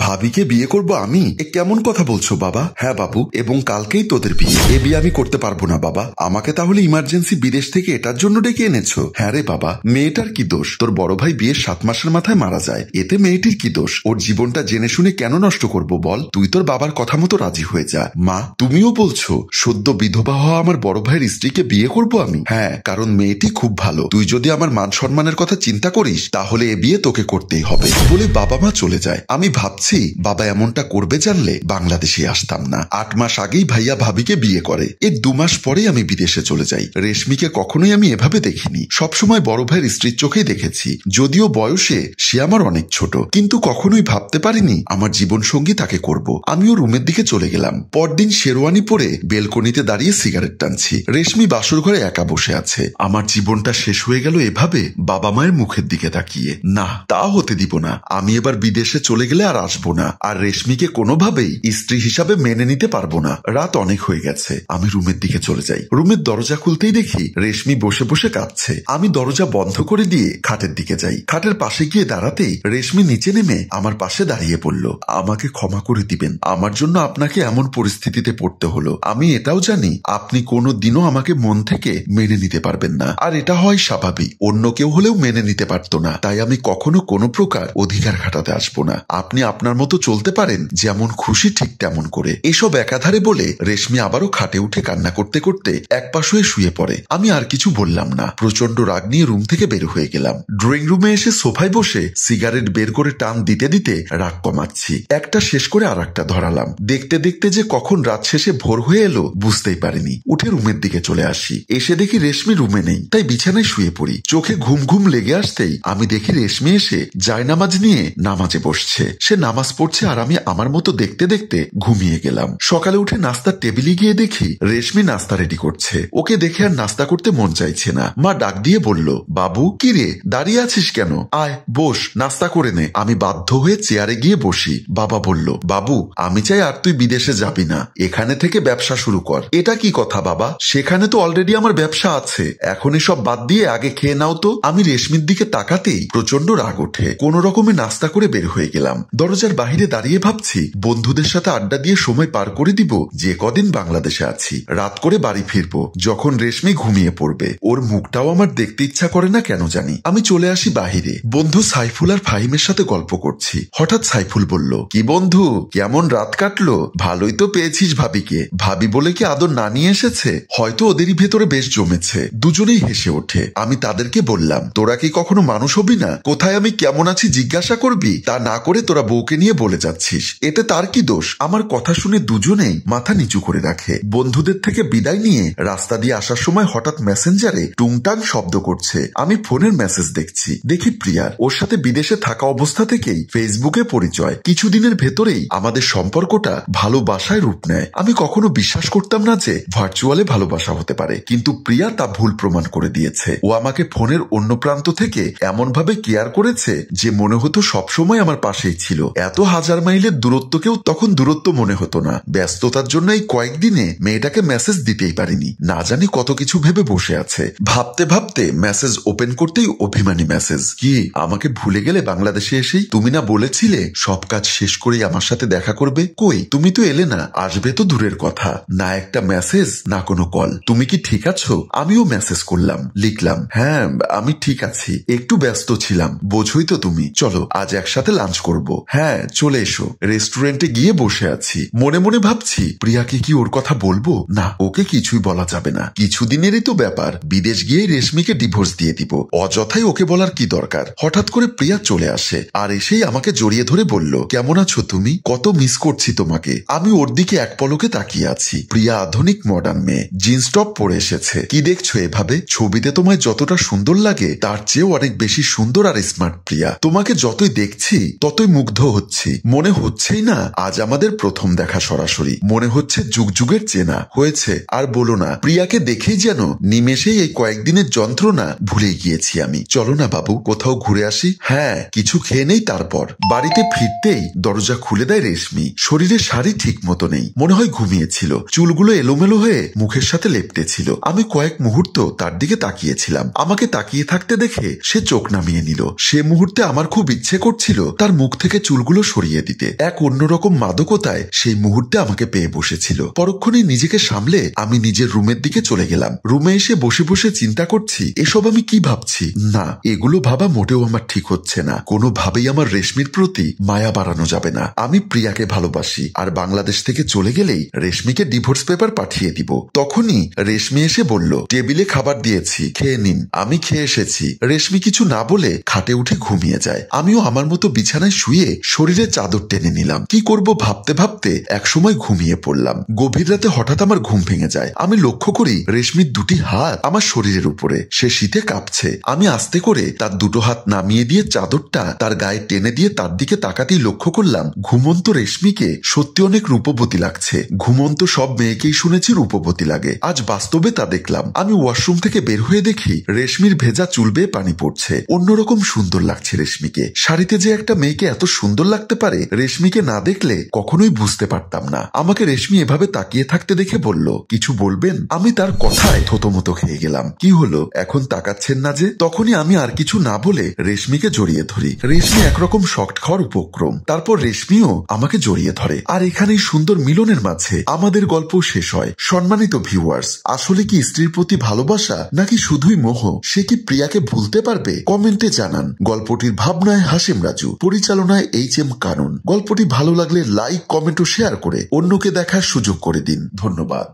ভাবিকে বিয়ে করব আমি? এ কেমন কথা বলছো বাবা? হ্যাঁ বাবু, এবং কালকেই তোদের বিয়ে। এ বিয়ে আমি করতে পারবো না বাবা। আমাকে তাহলে ইমার্জেন্সি বিদেশ থেকে এটার জন্য ডেকে এনেছো? হ্যাঁ রে বাবা, মেয়েটার কি দোষ? তোর বড় ভাই বিয়ের 7 মাসের মাথায় মারা যায়, এতে মেয়েটির কি দোষ? ওর জীবনটা জেনে শুনে কেন নষ্ট করব বল? তুই তোর বাবার কথা মতো রাজি হয়ে যা। মা, তুমিও বলছো সদ্য বিধবা হওয়া আমার বড় ভাইয়ের স্ত্রীকে বিয়ে করব আমি? হ্যাঁ, কারণ মেয়েটি খুব ভালো। তুই যদি আমার মান সম্মানের কথা চিন্তা করিস তাহলে এ বিয়ে তোকে করতেই হবে বলে বাবা মা চলে যায়। আমি ভাবছি বাবা এমনটা করবে জানলে বাংলাদেশে আসতাম না। 8 মাস আগেই ভাইয়া ভাবিকে বিয়ে করে, এর 2 মাস পরেই আমি বিদেশে চলে যাই। রেশমিকে কখনোই আমি এভাবে দেখিনি, সবসময় বড় ভাইয়ের স্ত্রীর চোখেই দেখেছি। যদিও বয়সে সে আমার অনেক ছোট, কিন্তু কখনোই ভাবতে পারিনি আমার জীবন সঙ্গী তাকে করব। আমিও রুমের দিকে চলে গেলাম। পরদিন শেরওয়ানি পরে বেলকনিতে দাঁড়িয়ে সিগারেট টানছি। রেশমি বাসর ঘরে একা বসে আছে। আমার জীবনটা শেষ হয়ে গেল এভাবে বাবা মায়ের মুখের দিকে তাকিয়ে। না, তা হতে দিব না। আমি এবার বিদেশে চলে গেলে আর আসবো না, আর রেশমিকে কোনোভাবেই স্ত্রী হিসাবে মেনে নিতে পারবো না। রাত অনেক হয়ে গেছে, আমি রুমের দিকে চলে যাই। রুমের দরজা খুলতেই দেখি রেশমি বসে বসে কাঁদছে। আমি দরজা বন্ধ করে দিয়ে খাটের দিকে যাই। খাটের পাশে গিয়ে দাঁড়াতেই রেশমি নিচে নেমে আমার পাশে দাঁড়িয়ে পড়ল। আমাকে ক্ষমা করে দিবেন, আমার জন্য আপনাকে এমন পরিস্থিতিতে পড়তে হলো। আমি এটাও জানি আপনি কোনো দিনও আমাকে মন থেকে মেনে নিতে পারবেন না, আর এটা হয় স্বাভাবিক। অন্য কেউ হলেও মেনে নিতে পারতো না, তাই আমি কখনো কোনো প্রকার অধিকার খাটাতে আসবো না। আপনি আপনার মতো চলতে পারেন, যেমন খুশি ঠিক তেমন করে। এসব একাধারে বলে রেশমি আবারও খাটে উঠে কান্না করতে করতে একপাশ হয়ে শুয়ে পড়ে। আমি আর কিছু বললাম না, প্রচন্ড রাগ নিয়ে রুম থেকে বের হয়ে গেলাম। ড্রয়িং রুমে এসে সোফায় বসে সিগারেট বের করে টান দিতে দিতে রাগ কমাচ্ছি। একটা শেষ করে আর একটা ধরালাম। দেখতে দেখতে যে কখন রাত শেষে ভোর হয়ে এলো বুঝতেই পারিনি। উঠে রুমের দিকে চলে আসি। এসে দেখি রেশমি রুমে নেই, তাই বিছানায় শুয়ে পড়ি। চোখে ঘুম ঘুম লেগে আসতেই আমি দেখি রেশমি এসে জায়নামাজ নিয়ে নামাজে বসছে। সে নামাজ পড়ছে আর আমি আমার মতো দেখতে দেখতে ঘুমিয়ে গেলাম। সকালে উঠে নাস্তার টেবিলে গিয়ে দেখি রেশমি নাস্তা রেডি করছে। ওকে দেখে আর নাস্তা করতে মন চাইছে না। মা ডাক দিয়ে বলল, বাবু কি রে, দাঁড়িয়ে আছিস কেন? আয় বস, নাস্তা করে নে। আমি বাধ্য হয়ে চেয়ারে গিয়ে বসি। বাবা বলল, বাবু আমি চাই আর তুই বিদেশে যাবি না, এখানে থেকে ব্যবসা শুরু কর। এটা কি কথা বাবা? সেখানে তো অলরেডি আমার ব্যবসা আছে, এখন এসব বাদ দিয়ে আগে খেয়ে নাও তো। আমি রেশমির দিকে তাকাতেই প্রচন্ড রাগ ওঠে। কোন রকমে নাস্তা করে বের হয়ে গেলাম। দরজার বাহিরে দাঁড়িয়ে ভাবছি বন্ধুদের সাথে আড্ডা দিয়ে সময় পার করে দিব যে কদিন বাংলাদেশে আছি। রাত করে বাড়ি ফিরবো যখন রেশমি ঘুমিয়ে পড়বে। ওর মুখটাও আমার দেখতে ইচ্ছা করে না কেন জানি। আমি চলে আসি বাহিরে। বন্ধু সাইফুল আর ফাহিমের সাথে গল্প করছি। হঠাৎ সাইফুল বলল, কি বন্ধু, কেমন রাত কাটলো? ভালোই তো পেয়েছিস ভাবিকে। ভাবি বলে কি আদর না নিয়ে এসেছে? হয়তো ওদেরই ভেতরে বেশ জমেছে। দুজনেই হেসে ওঠে। আমি তাদেরকে বললাম, তোরা কি কখনো মানুষ হবি না? কোথায় আমি কেমন আছি জিজ্ঞাসা করবি, তা না করে তোরা বউকে নিয়ে বলে যাচ্ছিস, এতে তার কি দোষ? আমার কথা শুনে দুজনেই মাথা নিচু করে রাখে। বন্ধুদের থেকে বিদায় নিয়ে রাস্তা দিয়ে আসার সময় হঠাৎ মেসেঞ্জারে টুংটাং শব্দ করছে। আমি ফোনের মেসেজ দেখছি, দেখি প্রিয়ার। ওর সাথে বিদেশে থাকা অবস্থা থেকেই ফেসবুকে পরিচয়। কিছুদিনের ভেতরেই আমাদের সম্পর্কটা ভালোবাসায় রূপ নেয়। আমি কখনো বিশ্বাস করতাম না যে ভার্চুয়ালে ভালোবাসা হতে পারে, কিন্তু প্রিয়া তা ভুল প্রমাণ করে দিয়েছে। ও আমাকে ফোনের অন্য প্রান্ত থেকে এমন ভাবে কেয়ার করেছে যে মনে হতো সবসময় আমার পাশেই ছিল। এত হাজার মাইলের দূরত্বকেও তখন দূরত্ব মনে হতো না। ব্যস্ততার জন্য এই কয়েকদিনে মেয়েটাকে মেসেজ দিতেই পারিনি। না জানি কত কিছু ভেবে বসে আছে। ভাবতে ভাবতে মেসেজ ওপেন করতেই অভিমানী মেসেজ, কি আমাকে ভুলে গেলে বাংলাদেশে এসেই? তুমি না বলেছিলে সব কাজ শেষ করেই আমার সাথে দেখা করবে? কই, তুমি তো এলে না। আসবে তো দূরের কথা, না একটা মেসেজ না কোনো কল। তুমি কি ঠিক আছো? আমিও মেসেজ করলাম, লিখলাম, হ্যাঁ আমি ঠিক আছি, একটু ব্যস্ত ছিলাম, বোঝোই তো তুমি। চলো আজ একসাথে লাঞ্চ করব। হ্যাঁ চলে এসো। রেস্টুরেন্টে গিয়ে বসে আছি। মনে মনে ভাবছি প্রিয়াকে কি ওর কথা বলবো? না, ওকে কিছুই বলা যাবে না। কিছুদিনেরই তো ব্যাপার। বিদেশ গিয়ে রেশমিকে ডিভোর্স দিয়ে দিব। অযথাই ওকে বলার কি দরকার? হঠাৎ করে প্রিয়া চলে আসে আর এসেই আমাকে জড়িয়ে ধরে বলল, কেমন আছো তুমি? কত মিস করছি তোমাকে। আমি ওর দিকে এক পলকে তাকিয়ে আছি। প্রিয়া আধুনিক মডার্ন মেয়ে, জিন্স টপ পরে এসেছে। কি দেখছো এভাবে? ছবিতে তোমায় যতটা সুন্দর লাগে তার চেয়েও অনেক বেশি সুন্দর আর স্মার্ট প্রিয়া। তোমাকে যতই দেখছি ততই মুগ্ধ হচ্ছি। মনে হচ্ছেই না আজ আমাদের প্রথম দেখা সরাসরি। মনে হচ্ছে যুগ যুগের চেনা হয়েছে। আর বলো না, প্রিয়াকে দেখেই যেন নিমেষেই এই কয়েকদিনের যন্ত্রণা ভুলে গিয়েছি আমি। চলো না বাবু, কোথাও ঘুরে আসি। হ্যাঁ, কিছু খেয়ে নেই তারপর। বাড়িতে ফিরতেই দরজা খুলে দেয় রেশমি। শরীরে শাড়ি ঠিক মতো নেই, মনে হয় ঘুমিয়েছিল। চুলগুলো এলোমেলো হয়ে মুখের সাথে লেপ্টে ছিল। আমি কয়েক মুহূর্ত তার দিকে তাকিয়েছিলাম। আমাকে তাকিয়ে থাকতে দেখে সে চোখ নামিয়ে নিল। সে মুহূর্তে আমার খুব ইচ্ছে করছিল তার মুখ থেকে চুলগুলো কাপড়গুলো সরিয়ে দিতে। এক অন্যরকম মাদকতায় সেই মুহূর্তে আমাকে পেয়ে বসেছিল। পরক্ষণে নিজেকে সামলে আমি নিজের রুমের দিকে চলে গেলাম। রুমে এসে বসে বসে চিন্তা করছি এসব আমি কি ভাবছি। না, এগুলো ভাবা মোটেও আমার ঠিক হচ্ছে না। কোনোভাবেই আমার রেশমির প্রতি মায়া বাড়ানো যাবে না। আমি প্রিয়াকে ভালোবাসি, আর বাংলাদেশ থেকে চলে গেলেই রেশমিকে ডিভোর্স পেপার পাঠিয়ে দিব। তখনই রেশমি এসে বলল, টেবিলে খাবার দিয়েছি, খেয়ে নিন। আমি খেয়ে এসেছি। রেশমি কিছু না বলে খাটে উঠে ঘুমিয়ে যায়। আমিও আমার মতো বিছানায় শুয়ে শরীরে চাদর টেনে নিলাম। কি করব ভাবতে ভাবতে একসময় ঘুমিয়ে পড়লাম। গভীর রাতে হঠাৎ আমার ঘুম ভেঙে যায়। আমি লক্ষ্য করি রেশমির দুটি হাত আমার শরীরের উপরে। সে শীতে কাঁপছে। আমি আস্তে করে তার দুটো হাত নামিয়ে দিয়ে চাদরটা তার গায়ে টেনে দিয়ে তার দিকে তাকাতেই লক্ষ্য করলাম ঘুমন্ত রেশমিকে সত্যি অনেক রূপবতী লাগছে। ঘুমন্ত সব মেয়েকেই শুনেছি রূপবতী লাগে, আজ বাস্তবে তা দেখলাম। আমি ওয়াশরুম থেকে বের হয়ে দেখি রেশমির ভেজা চুল বেয়ে পানি পড়ছে। অন্যরকম সুন্দর লাগছে রেশমিকে। শাড়িতে যে একটা মেয়েকে এত সুন্দর লাগতে পারে রেশমিকে না দেখলে কখনোই বুঝতে পারতাম না। আমাকে রেশমি এভাবে তাকিয়ে থাকতে দেখে বলল, কিছু বলবেন? আমি তার কথায় থতমতো খেয়ে গেলাম। কি হলো, এখন তাকাচ্ছেন না যে? তখনই আমি আর কিছু না বলে রেশমিকে জড়িয়ে ধরি। রেশমি একরকম শক্ট খাওয়ার উপক্রম। তারপর রেশমিও আমাকে জড়িয়ে ধরে। আর এখানেই সুন্দর মিলনের মাঝে আমাদের গল্প শেষ হয়। সম্মানিত ভিউয়ার্স, আসলে কি স্ত্রীর প্রতি ভালোবাসা নাকি শুধুই মোহ? সে কি প্রিয়াকে ভুলতে পারবে? কমেন্টে জানান। গল্পটির ভাবনায় হাসিম রাজু, পরিচালনায় HM কানন। গল্পটি ভালো লাগলে লাইক, কমেন্ট ও শেয়ার করে অন্যকে দেখার সুযোগ করে দিন। ধন্যবাদ।